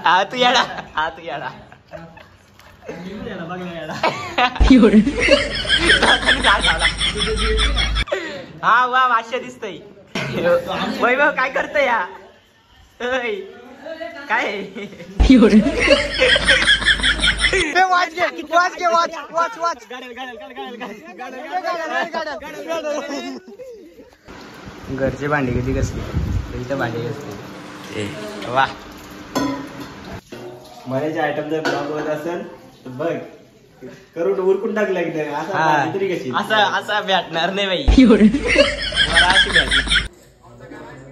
हा तू येडा हा तू येडा हा वा वाश्य दिसतय वैभव काय करतोय या काय वाच घे वाच घे वाच वाच वाच घरचे भांडे कधी कसली इथं भांडे कसले वा मराठी आयटम जर ब्लॉग होत असेल तर बघ करून उरकून टाकलं की कशी असं भेटणार नाही बाई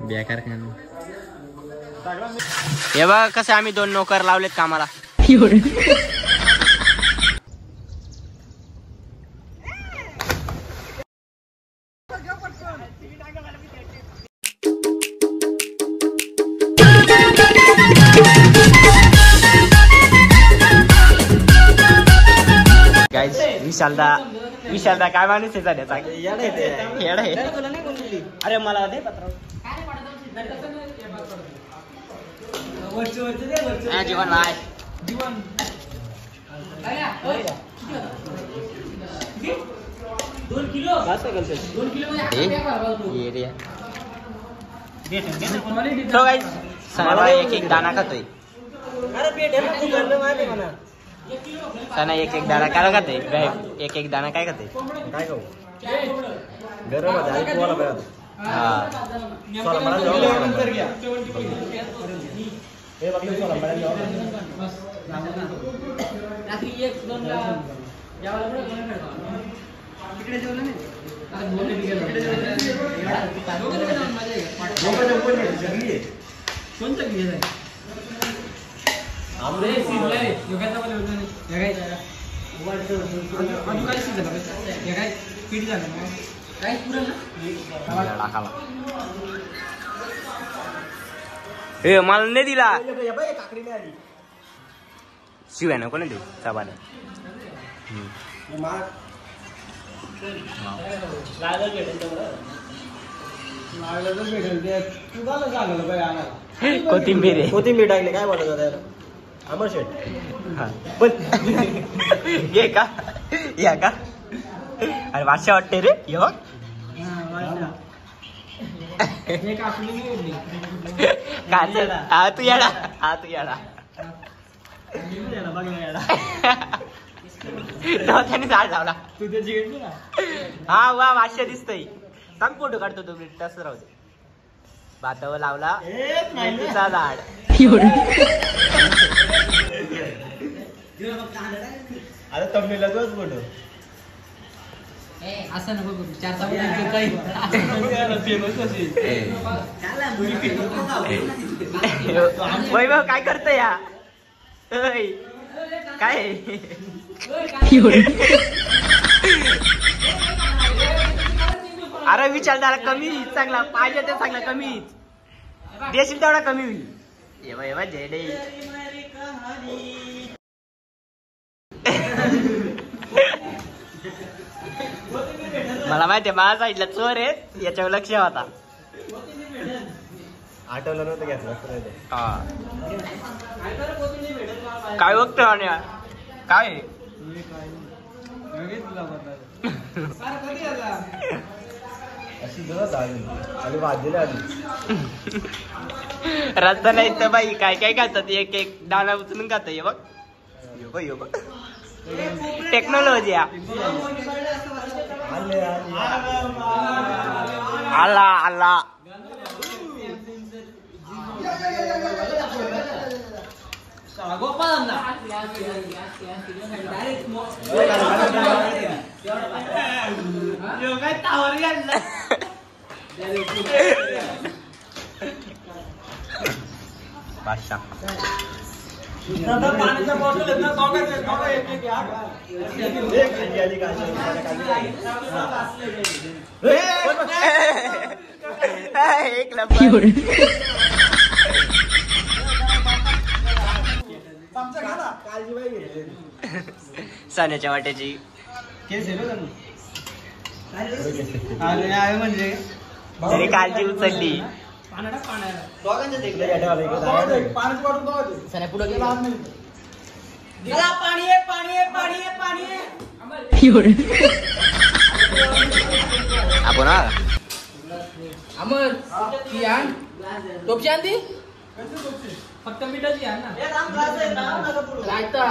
बेकार हे बघ कसं आम्ही 2 नोकर लावलेत कामाला विशालदा काय माणूस आहे सध्याचा अरे मला दे पत्र जीवन आहे एक दाना खातोय सना एक दाना काय खाते एक दाना काय खाते काय खाऊ गरम मला नाही दिला शिवाय नको नाही देऊ साबाने कोथिंबीर टाकले काय बोलत अमर शेठ घे का या का अरे वाशा वाटते रे ये बघ हा तू येडा हा तू येडा त्याने झाड लावला हा वा वाश्य दिसतय सांग फोटो काढतो तू तसं राहू दे भातावर लावला मेथीचा झाड आता तमिळला तोच फोटो असं नको वैभव काय करतोय या काय अरे विचार जरा कमी चांगला पाहिजे ते चांगला कमी देशील तेवढा कमी होईल एव्हा जय मला माहितीये माझ्या साईडला चोर आहे याच्यावर लक्ष होता आठवलं नव्हतं घेतलं काय बघतो काय अशी गरज आली वाजले आली रस्ता नाही तर बाई काय काय खातात एक दाना उचलून खात ये बघ यो बघ टेक्नॉलॉजी आला आला बादशाह पाण्याचा बॉटल एक लंबर सान्याच्या वाट्याची म्हणजे तरी कालची उचलली आपण अमर ती आण टोपची आण ती फक्त मिठाची आण ना लायता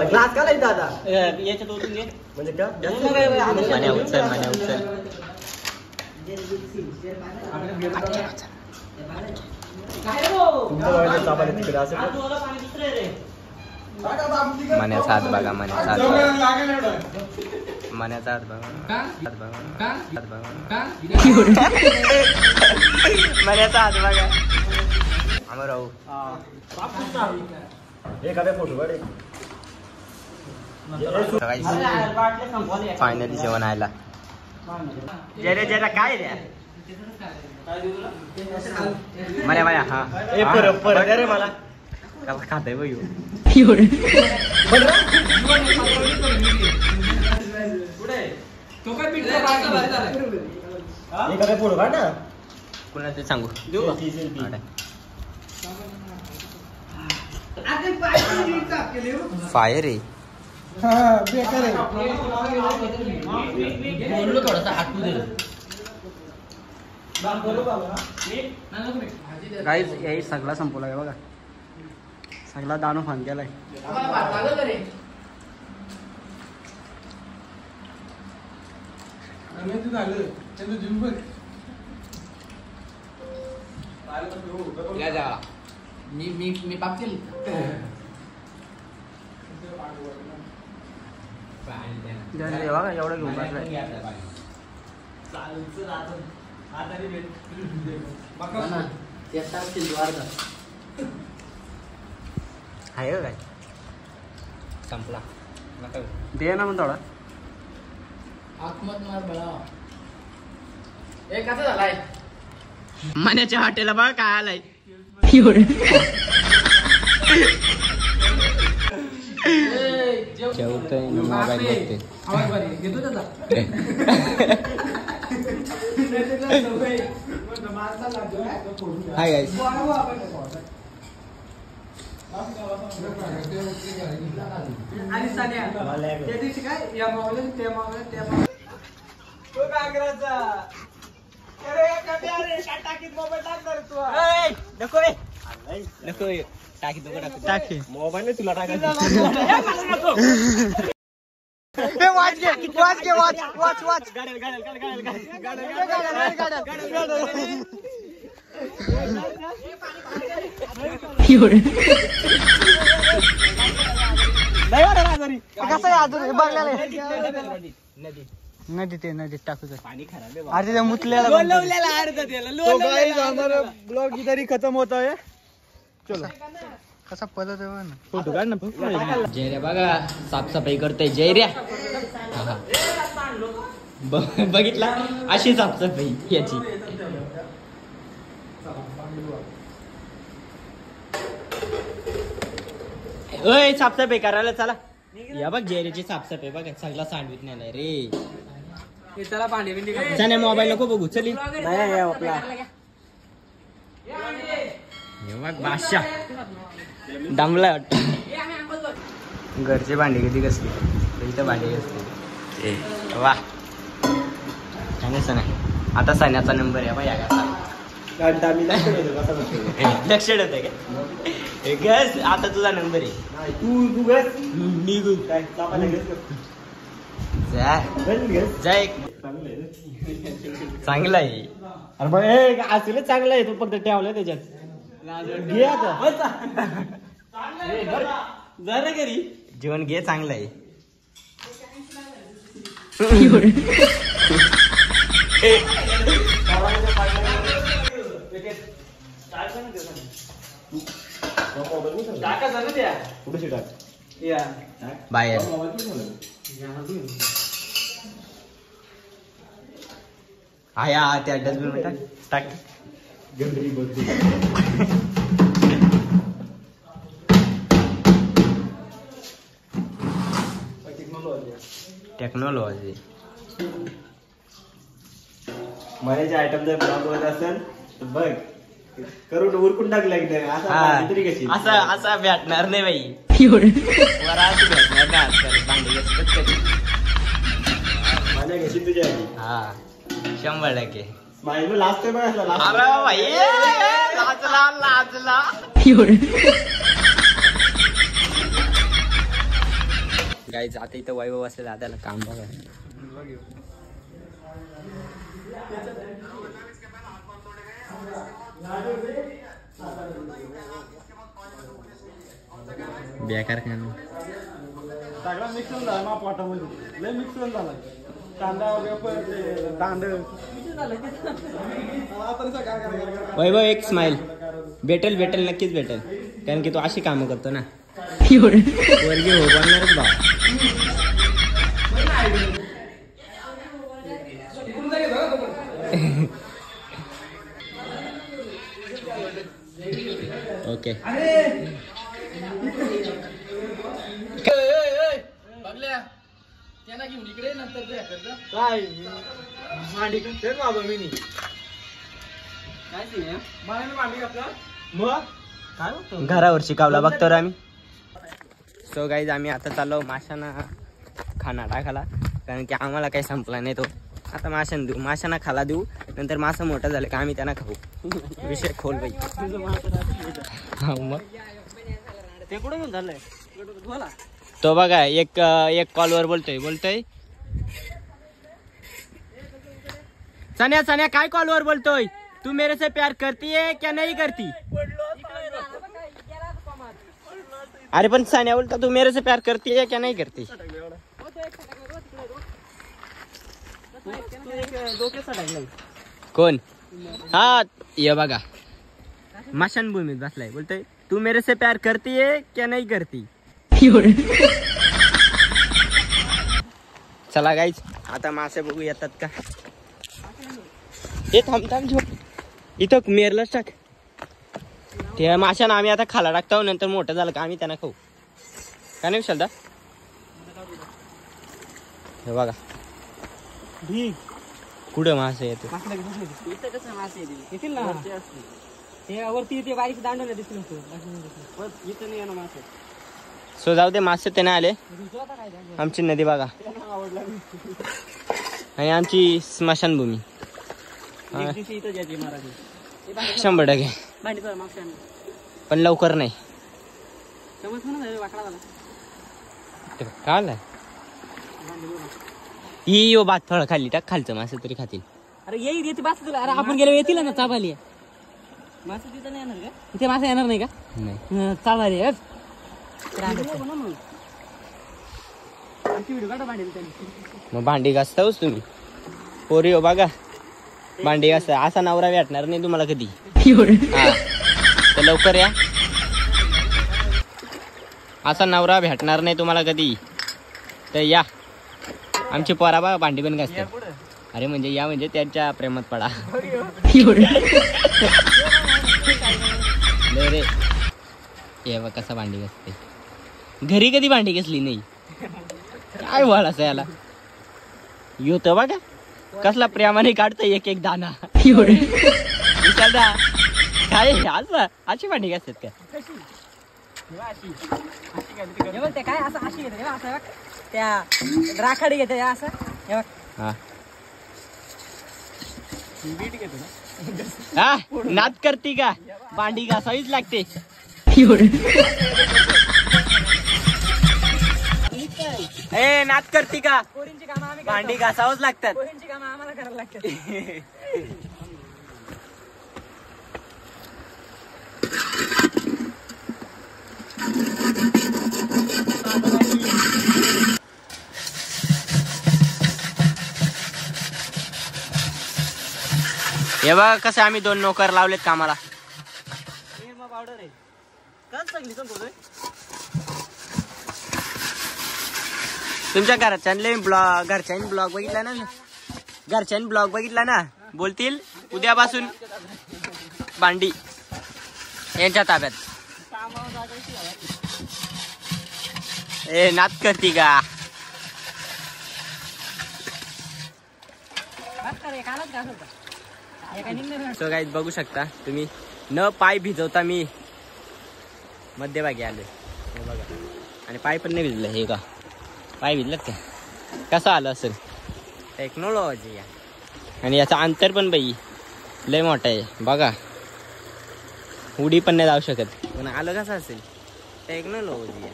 ग्लास का लाईत दादा याच्यात ओतून घे म्हणजे का मन्या उचल तिकडे असं मन्याचा हात बघा मन्याचा हात बघा मन्याचा हात बघा अमर राहू फायनली जेवण आयला जरा जरा काय रे मला हा रे मला कसा खाताय बघ फोटो काढ ना कुणाला ते सांगू फायर आहे बोललो थोडासा हाटू दे काहीच याही सगळा संपवला आहे बघा सगळा दानो फान गेलाय मी पाप केली बघा एवढं घेऊन बसलाय आहे का काय संपला दे ना मग थोडा आत्मत मार बळा ए कसा झालाय मन्याच्या हॉटेलला बघा काय आलाय जेवतोय मोबाईल बघते घेतो त्याचा हाय गाईस आणि सान्या त्या दिवशी काय या मोबाईल त्या मोबाईल त्या मोबाईल तुला टाकायचं नदीत टाकूच पाणी खराब अरे मुतलेला ब्लॉग इधर ही खत्म होता है चलो कसा पदत आहे ना फोटो काढ ना जयऱ्या बघा साफसफाई करतोय जयऱ्या बघितला अशी साफसफाई याची ओय साफसफाई करायला चला या बघ जयऱ्याची साफसफाई बघा सगळा सांडवीत नेलाय रे त्याला भांडी बिंडी त्याने मोबाईल नको बघू चली आपला बादशाह दमला घरचे भांडे किती कसली इथं भांडे असते वा सांगायचं नाही आता सान्याचा नंबर आहे बघा लक्ष ठेवतंय का गस आता तुझा नंबर आहे तू बस निघू काय जाय चांगला आहे अरे बघ असले चांगलं आहे तू फक्त ठेवलं त्याच्यात घे आता जरा घरी जेवण घे चांगलं आहे बाहेर आया त्या डस्टबिन मध्ये टाक टेक्नॉलॉजी मलाचे आयटम जर ब्लॉग होत असेल तर बघ करून उरकून टाकलं एकदम असं तरी कशी असा भेटणार नाही बाई वरात भेटणार नाही आजकाल भांडी घासत कधी माझ्या घेशील तुझ्या आधी हा 100% स्माईल लास्ट आहे बघ असला अरे भाई लाजला गाईज आता इथं वैभव असेल दादाला काम बघा बेकार काय सगळा मिक्स होऊन झाला पोटामध्ये लय मिक्स होऊन झाला कांदा वगैरे दांड वैभव एक स्माइल भेटेल नक्कीच भेटेल कारण की तू अशी कामं करतो ना वर्गी हो बनणारच भाव ओके त्यांना घेऊन इकडे नंतर काय मांडी तेच बाबा मी नाही काय मला मांडी घातला मग काय बघतो घरावर शिकावला बघतो रे आम्ही सो गाईज आम्ही आता चाललो माशांना खाना टाकायला कारण की आम्हाला काही संपला नाही तो आता माशांना देऊ माशांना खाला देऊ नंतर मासा मोठा झाला का आम्ही त्यांना खाऊ विषय खोल बाई हा मग ते कुठे घेऊन झालंय बोला तो बघा एक कॉलवर बोलतोय सन्या काय कॉलवर बोलतोय तू मेरे से प्यार करती है क्या नहीं करती अरे पण सन्या बोलता तू मेरे से प्यार करती है क्या नहीं करती कोण हा ये बघा माशांभूमीत बसलाय बोलतोय तू मेरे से प्यार करती है क्या नहीं करती चला गाईच आता मासे बघू येतात का हे थांब झोप इथं मेरलंच टाक ते माशांना आम्ही आता खाला टाकतो नंतर मोठं झालं का आम्ही त्यांना खाऊ का नाही विशालदा हे बघा कुठं मासे येतो येतील ना ते वरती ते बारीक दांडवले दिसले इथं नाही मासे सो जाऊ दे मासे ते नाही आले आमची नदी बघा आणि आमची स्मशानभूमी 100% पण लवकर नाही काय यो भात फळ खाली टाक खालचं मासे तरी खातील अरे येईल येते मासे तुला अरे आपण गेलो येतील ना चाबाली मासे तिथं नाही येणार का इथे मासे येणार नाही का नाही चाबाली मग भांडी घासताच तुम्ही पोरी हो बघा भांडी घासता असा नवरा भेटणार नाही तुम्हाला कधी हा तर लवकर या असा नवरा भेटणार नाही तुम्हाला कधी तर या आमची पोरा बघा भांडी पण घासतात अरे म्हणजे या म्हणजे त्यांच्या प्रेमात पडा रे ये बघ कसा भांडी घासते घरी कधी भांडी घासली नाही काय बोल असं याला येत बघा कसला प्रेमाने काढतोय एक दाना विचारदा काय आज अशी भांडी घासतात का काय असं अशी घेते असं त्या राखाडी घेते असं हा हा नाद करती का भांडी घासावीच लागते ए नाद करती का भांडी घासावंच लागतात आम्हाला करायला लागतात हे बघ कसं आम्ही 2 नोकर लावलेत कामाला पावडर आहे काच सगळी संपवतोय तुमच्या घरच्यांनी ब्लॉग बघितला ना बोलतील उद्यापासून भांडी यांच्या ताब्यात ए नाद करती का सो गाईज बघू शकता तुम्ही, न पाय भिजवता मी मध्यभागी आले, हे बघा. आणि पाय पण नाही भिजलं. हे का पाय भिजलं का? कसं आलं असेल? टेक्नॉलॉजी. आणि याचं अंतर पण बाई लय मोठं आहे बघा. उडी पण नाही जाऊ शकत, पण आलं कसं असेल? टेक्नॉलॉजी.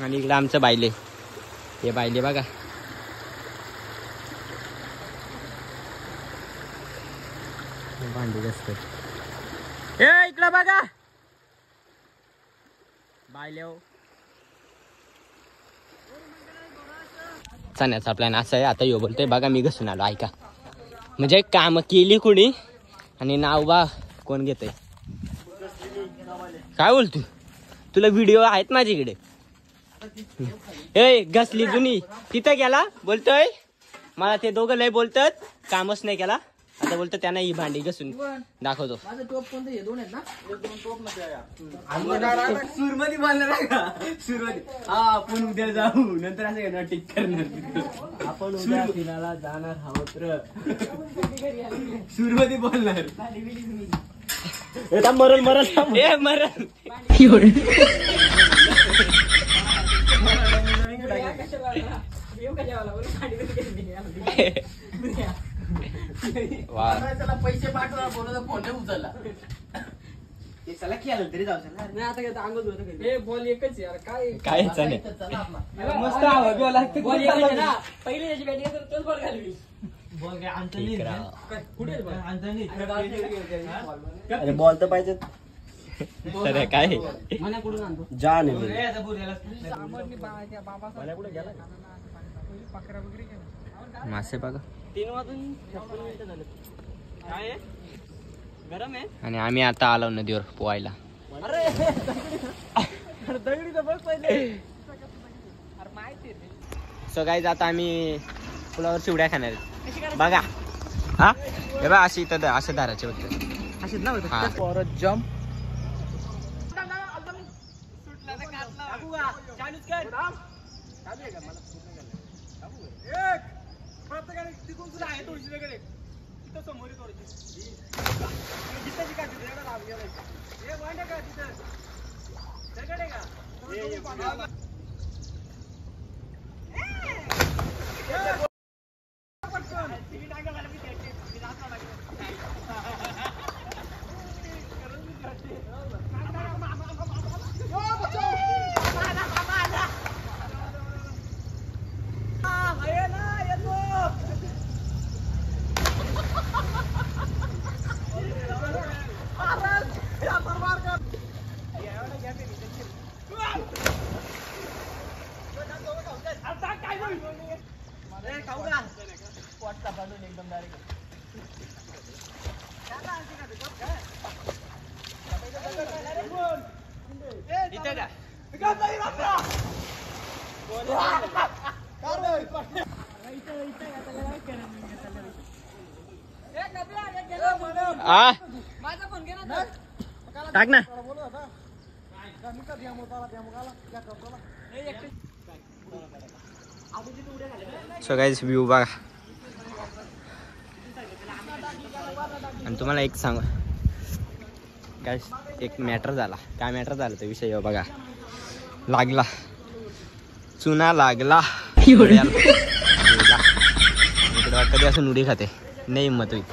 आणि इकडं आमचं बायले, हे बायले बघा. भांडी असते इकडं बघा बायले. चण्याचा प्लॅन असा आहे. आता यो बोलतोय बघा मी घसून आलो. ऐका म्हणजे काम केली कुणी आणि नाव बा कोण घेतय. काय बोलतो? तुला व्हिडिओ आहेत माझ्याकडे. ए घसली जुनी तिथं गेला बोलतोय मला ते दोघं लय बोलतात, कामच नाही केला. आता बोलतो त्यांना ही भांडी घसून दाखवतो. सुरमधी बोलणार आहे का? सुरमधी हा आपण उद्या जाऊ, नंतर असं घेणार टिक करणार. आपण उद्या फिरायला जाणार आहोत र. सुरमधी बोलणार. मरण मरण ए मरण. पैसे पाठवा फोन उचलला तरी जाऊ शकत. बॉल एकच यार काय काय मस्त पहिले त्याची बॅटिंग तोच बॉल घालवी. बॉल काय अरे बॉल तर पाहिजे. तर काय कुठून आणतो जान मासे बघा. 3 वाजून 56 मिनिटं झाले. काय गरम आहे. आणि आम्ही आता आलो नदीवर पोहायला. सो गाईज आता आम्ही पुलावर चिवड्या खाणार आहेत. बघा हा हे बघा अशी इथं असे धाराचे होते असेच ना हा. परत जम्प तिथून सुद्धा आहे थोडीशी वेगळे तिथं समोर थोडीशी का तिथं दगड का टाक ना. सो गाईज व्ह्यू बघा. आणि तुम्हाला एक सांग गाईज, एक मॅटर झाला. काय मॅटर झालं तो विषय बघा. लागला चुना लागला. इकडे कधी असं उडी खाते नाही हिंमत होईल.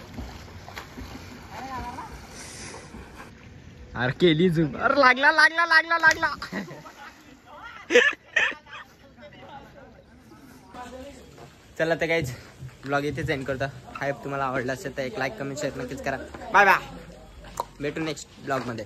अरे केली झुम. अरे लागला लागला लागला लागला. चला तर काहीच ब्लॉग इथेच एंड करतो. हाय तुम्हाला आवडला असेल तर एक लाईक कमेंट शेअर नक्कीच करा. Bye bye. भेटू नेक्स्ट ब्लॉग मध्ये.